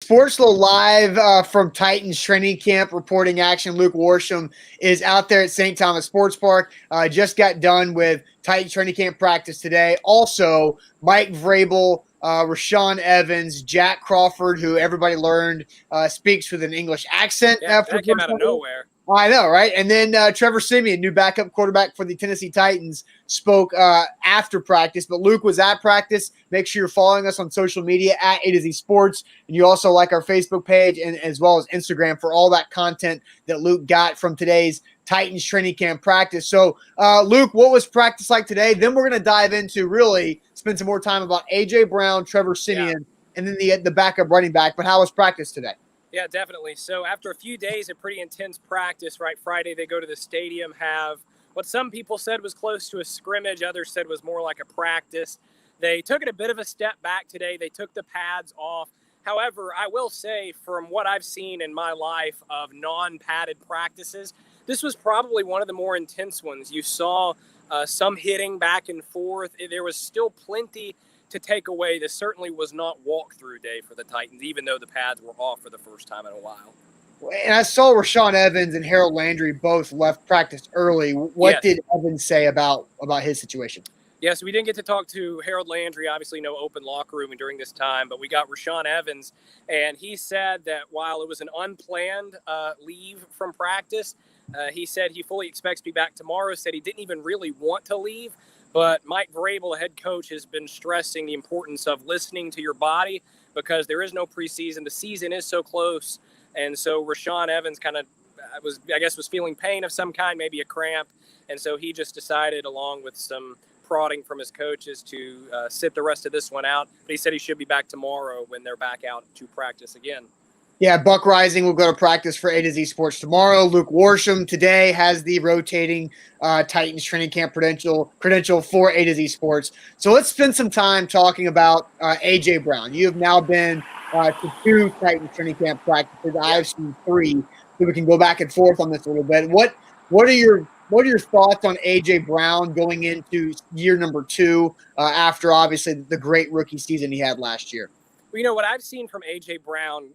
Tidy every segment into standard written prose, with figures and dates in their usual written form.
Sportslow live from Titans training camp reporting action. Luke Worsham is out there at St. Thomas Sports Park. Just got done with Titans training camp practice today. Also, Mike Vrabel, Rashawn Evans, Jack Crawford, who everybody learned speaks with an English accent. Yeah, that came out of nowhere. I know, right? And then Trevor Siemian, new backup quarterback for the Tennessee Titans, spoke after practice. But Luke was at practice. Make sure you're following us on social media at A to Z Sports. And you also like our Facebook page and as well as Instagram for all that content that Luke got from today's Titans training camp practice. So, Luke, what was practice like today? Then we're going to dive into really spend some more time about A.J. Brown, Trevor Siemian, and then the backup running back. But how was practice today? Yeah, definitely. So after a few days of pretty intense practice, right, Friday they go to the stadium, have what some people said was close to a scrimmage, others said was more like a practice. They took it a bit of a step back today. They took the pads off. However, I will say from what I've seen in my life of non-padded practices, this was probably one of the more intense ones. You saw some hitting back and forth. There was still plenty to take away. This certainly was not walkthrough day for the Titans, even though the pads were off for the first time in a while. And I saw Rashawn Evans and Harold Landry both left practice early. What did Evans say about his situation? Yes, we didn't get to talk to Harold Landry, obviously no open locker room during this time, but we got Rashawn Evans, and he said that while it was an unplanned leave from practice, he said he fully expects to be back tomorrow, said he didn't even really want to leave. But Mike Vrabel, the head coach, has been stressing the importance of listening to your body because there is no preseason. The season is so close. And so Rashawn Evans was feeling pain of some kind, maybe a cramp. And so he just decided, along with some prodding from his coaches, to sit the rest of this one out. But he said he should be back tomorrow when they're back out to practice again. Yeah, Buck Rising will go to practice for A to Z Sports tomorrow. Luke Worsham today has the rotating Titans training camp credential for A to Z Sports. So let's spend some time talking about A.J. Brown. You have now been to 2 Titans training camp practices. I've seen 3, so we can go back and forth on this a little bit. What are your thoughts on A.J. Brown going into year number 2 after obviously the great rookie season he had last year? Well, what I've seen from A.J. Brown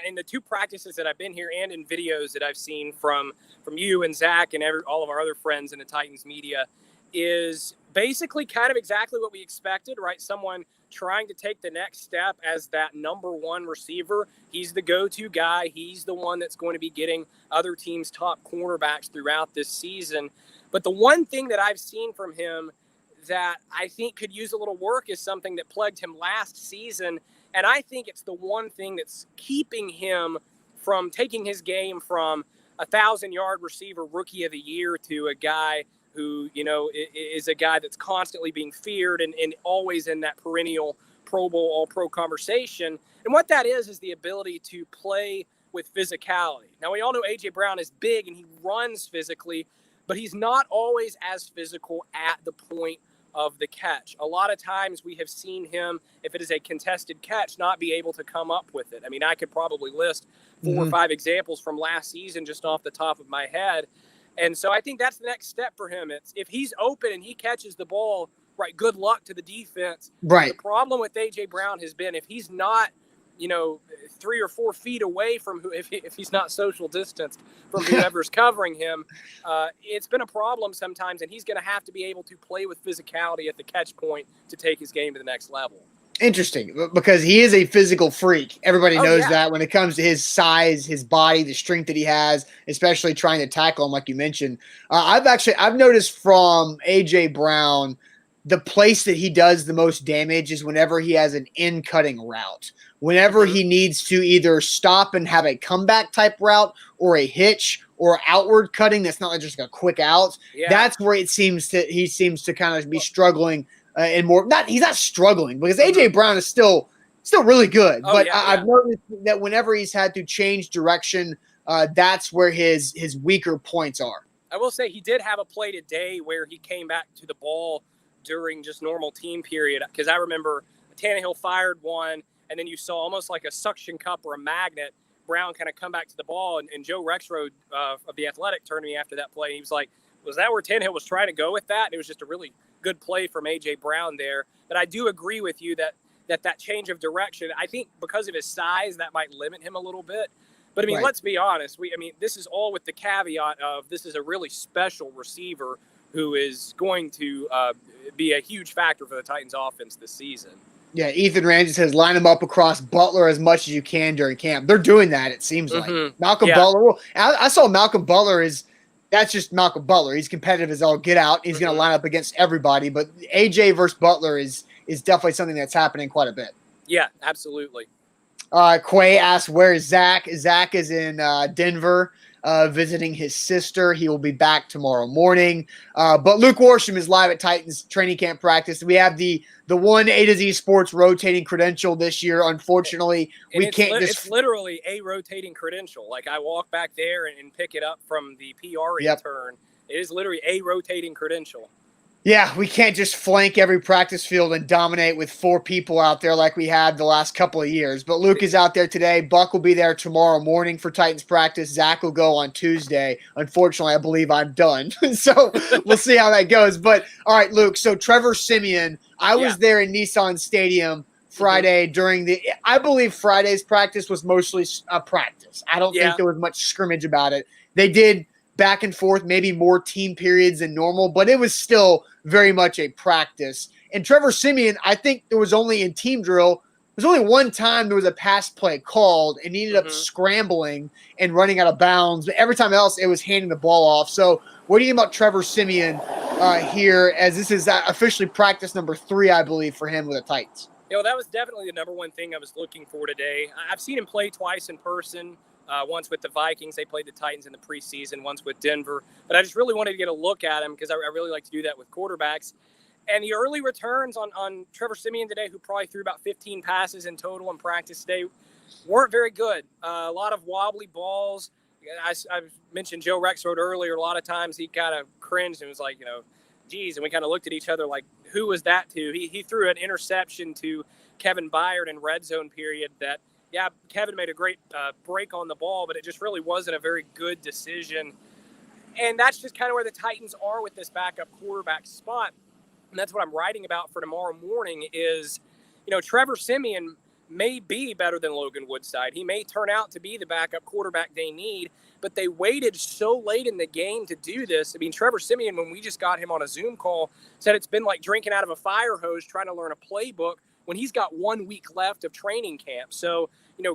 in the 2 practices that I've been here and in videos that I've seen from you and Zach and all of our other friends in the Titans media is basically kind of exactly what we expected, right? Someone trying to take the next step as that number 1 receiver. He's the go-to guy. He's the one that's going to be getting other teams' top cornerbacks throughout this season. But the one thing that I've seen from him that I think could use a little work is something that plagued him last season. And I think it's the one thing that's keeping him from taking his game from a 1,000-yard receiver rookie of the year to a guy who, is a guy that's constantly being feared and always in that perennial Pro Bowl, All-Pro conversation. And what that is the ability to play with physicality. Now, we all know A.J. Brown is big and he runs physically, but he's not always as physical at the point of the catch. A lot of times we have seen him, if it is a contested catch, not be able to come up with it. I mean, I could probably list 4 or 5 examples from last season just off the top of my head. And so I think that's the next step for him. It's if he's open and he catches the ball, right, good luck to the defense. Right. The problem with A.J. Brown has been if he's not 3 or 4 feet away from if he's not social distanced from whoever's covering him, it's been a problem sometimes, and he's going to have to be able to play with physicality at the catch point to take his game to the next level. Interesting, because he is a physical freak. Everybody knows that when it comes to his size, his body, the strength that he has, especially trying to tackle him, like you mentioned. I've noticed from A.J. Brown, the place that he does the most damage is whenever he has an in-cutting route. Whenever he needs to either stop and have a comeback type route or a hitch or outward cutting that's not just a quick out, that's where he seems to kind of be struggling and more. He's not struggling because A.J. Brown is still really good. I've noticed that whenever he's had to change direction, that's where his weaker points are. I will say he did have a play today where he came back to the ball during just normal team period, because I remember Tannehill fired one, and then you saw almost like a suction cup or a magnet, Brown kind of come back to the ball, and Joe Rexrode of The Athletic turned to me after that play. He was like, was that where Tannehill was trying to go with that? And it was just a really good play from A.J. Brown there. But I do agree with you that that change of direction. I think because of his size, that might limit him a little bit. But I mean, Right. let's be honest. This is all with the caveat of this is a really special receiver who is going to be a huge factor for the Titans offense this season. Yeah, Ethan Ramsey says line him up across Butler as much as you can during camp. They're doing that, it seems like. Malcolm Butler. Well, I saw Malcolm Butler that's just Malcolm Butler. He's competitive as all get out. He's going to line up against everybody. But AJ versus Butler is definitely something that's happening quite a bit. Yeah, absolutely. Quay asks, where is Zach? Zach is in Denver visiting his sister. He will be back tomorrow morning. But Luke Worsham is live at Titans training camp practice. We have the one A to Z Sports rotating credential this year. Unfortunately, it's literally a rotating credential. Like I walk back there and pick it up from the PR intern. It is literally a rotating credential. Yeah, we can't just flank every practice field and dominate with 4 people out there like we had the last couple of years. But Luke is out there today. Buck will be there tomorrow morning for Titans practice. Zach will go on Tuesday. Unfortunately, I believe I'm done. So we'll see how that goes. But, all right, Luke, so Trevor Siemian, I was there in Nissan Stadium Friday I believe Friday's practice was mostly a practice. I don't think there was much scrimmage about it. They did back and forth, maybe more team periods than normal, but it was still very much a practice. And Trevor Siemian, I think there was only in team drill, there's only one time there was a pass play called and he ended up scrambling and running out of bounds. But every time else, it was handing the ball off. So what do you think about Trevor Siemian here, as this is officially practice number 3, I believe, for him with the Titans? That was definitely the number one thing I was looking for today. I've seen him play twice in person. Once with the Vikings, they played the Titans in the preseason, once with Denver. But I just really wanted to get a look at him because I really like to do that with quarterbacks. And the early returns on Trevor Siemian today, who probably threw about 15 passes in total in practice today, weren't very good. A lot of wobbly balls. I mentioned Joe Rexroad earlier. A lot of times he kind of cringed and was like, geez. And we kind of looked at each other like, who was that to? He threw an interception to Kevin Byard in red zone period that, yeah, Kevin made a great break on the ball, but it just really wasn't a very good decision. And that's just kind of where the Titans are with this backup quarterback spot. And that's what I'm writing about for tomorrow morning is, Trevor Siemian may be better than Logan Woodside. He may turn out to be the backup quarterback they need, but they waited so late in the game to do this. I mean, Trevor Siemian, when we just got him on a Zoom call, said it's been like drinking out of a fire hose trying to learn a playbook when he's got 1 week left of training camp. So,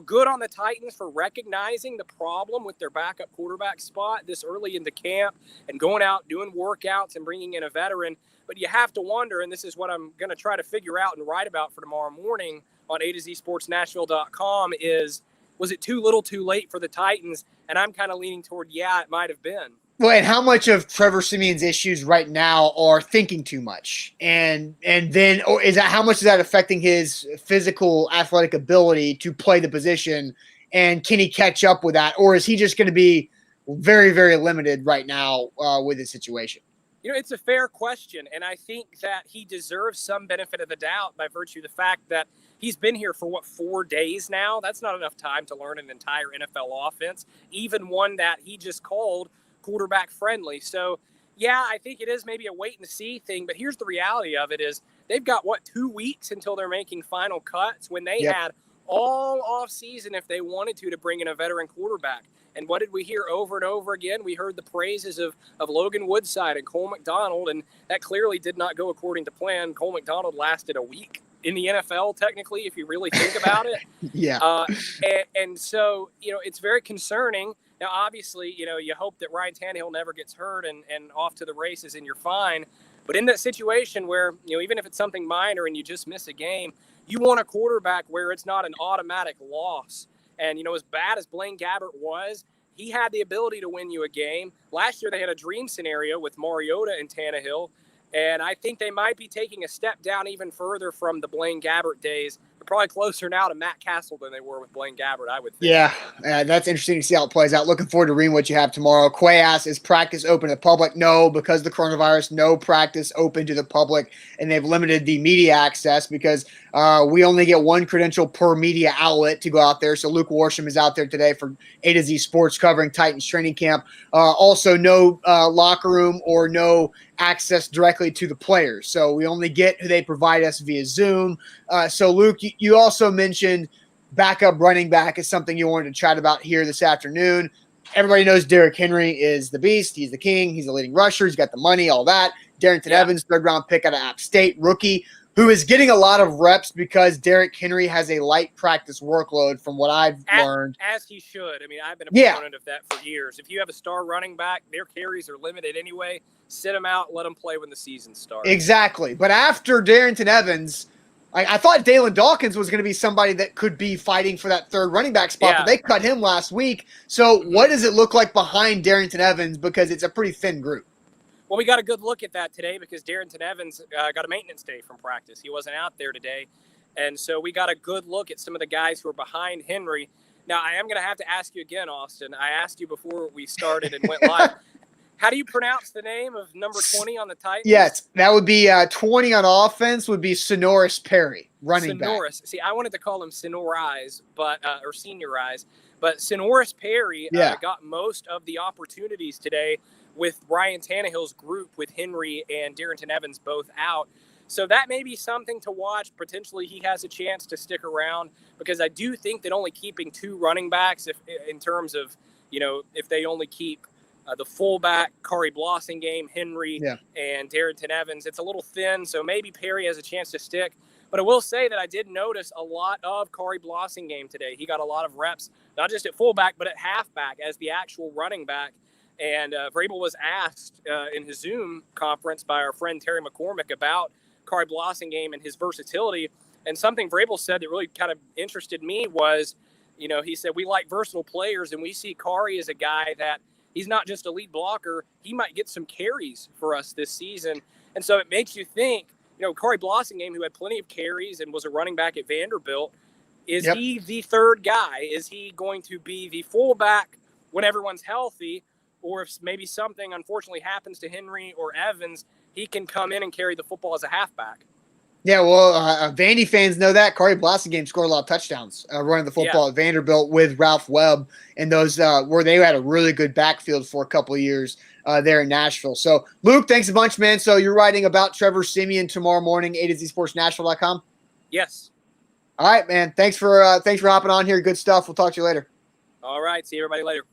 good on the Titans for recognizing the problem with their backup quarterback spot this early into camp and going out, doing workouts and bringing in a veteran. But you have to wonder, and this is what I'm going to try to figure out and write about for tomorrow morning on A to Z Sports Nashville.com is, was it too little too late for the Titans? And I'm kind of leaning toward, yeah, it might have been. Well, and how much of Trevor Siemian's issues right now are thinking too much? And then or how much is that affecting his physical athletic ability to play the position? And can he catch up with that? Or is he just going to be very, very limited right now with his situation? It's a fair question. And I think that he deserves some benefit of the doubt by virtue of the fact that he's been here for 4 days now. That's not enough time to learn an entire NFL offense, even one that he just called quarterback friendly. So yeah, I think it is maybe a wait and see thing, but here's the reality of it is they've got 2 weeks until they're making final cuts when they had all off season if they wanted to bring in a veteran quarterback. And what did we hear over and over again? We heard the praises of Logan Woodside and Cole McDonald, and that clearly did not go according to plan. Cole McDonald lasted a week in the NFL, technically, if you really think about it. And so, it's very concerning. Now, obviously, you hope that Ryan Tannehill never gets hurt and off to the races and you're fine. But in that situation where, even if it's something minor and you just miss a game, you want a quarterback where it's not an automatic loss. And, as bad as Blaine Gabbert was, he had the ability to win you a game. Last year, they had a dream scenario with Mariota and Tannehill. And I think they might be taking a step down even further from the Blaine Gabbert days. They're probably closer now to Matt Castle than they were with Blaine Gabbert, I would think. Yeah, that's interesting to see how it plays out. Looking forward to reading what you have tomorrow. Quay asks, is practice open to the public? No, because of the coronavirus, no practice open to the public, and they've limited the media access because We only get one credential per media outlet to go out there. So Luke Warsham is out there today for A to Z Sports covering Titans training camp. Also, no locker room or no access directly to the players. So we only get who they provide us via Zoom. So Luke, you also mentioned backup running back is something you wanted to chat about here this afternoon. Everybody knows Derrick Henry is the beast. He's the king. He's the leading rusher. He's got the money, all that. Darrington Evans, third-round pick out of App State, rookie, who is getting a lot of reps because Derrick Henry has a light practice workload from what I've learned. As he should. I mean, I've been a proponent of that for years. If you have a star running back, their carries are limited anyway. Sit them out, let them play when the season starts. Exactly. But after Darrington Evans, I thought Dalen Dawkins was going to be somebody that could be fighting for that third running back spot, but they cut him last week. So what does it look like behind Darrington Evans? Because it's a pretty thin group. Well, we got a good look at that today because Darrington Evans got a maintenance day from practice. He wasn't out there today. And so we got a good look at some of the guys who are behind Henry. Now, I am going to have to ask you again, Austin. I asked you before we started and went live. How do you pronounce the name of number 20 on the Titans? Yes, that would be 20 on offense would be Sonoris Perry, running back. See, I wanted to call him Senorise, but or Seniorize, but Sonoris Perry got most of the opportunities today with Ryan Tannehill's group with Henry and Darrington Evans both out. So that may be something to watch. Potentially he has a chance to stick around because I do think that only keeping two running backs, if in terms of, if they only keep the fullback, Kari Blossingame, Henry, and Darrington Evans, it's a little thin, so maybe Perry has a chance to stick. But I will say that I did notice a lot of Kari Blossingame today. He got a lot of reps, not just at fullback, but at halfback as the actual running back. And Vrabel was asked in his Zoom conference by our friend Terry McCormick about Kari Blossingame and his versatility. And something Vrabel said that really kind of interested me was, he said, we like versatile players, and we see Kari as a guy that he's not just a lead blocker. He might get some carries for us this season. And so it makes you think, Kari Blossingame, who had plenty of carries and was a running back at Vanderbilt, is he the third guy? Is he going to be the fullback when everyone's healthy? Or if maybe something unfortunately happens to Henry or Evans, he can come in and carry the football as a halfback. Yeah, well, Vandy fans know that. Kari Blossingame scored a lot of touchdowns running the football at Vanderbilt with Ralph Webb, and those where they had a really good backfield for a couple of years there in Nashville. So, Luke, thanks a bunch, man. So you're writing about Trevor Siemian tomorrow morning, A to Z Sports Nashville.com? Yes. All right, man. Thanks for hopping on here. Good stuff. We'll talk to you later. All right. See everybody later.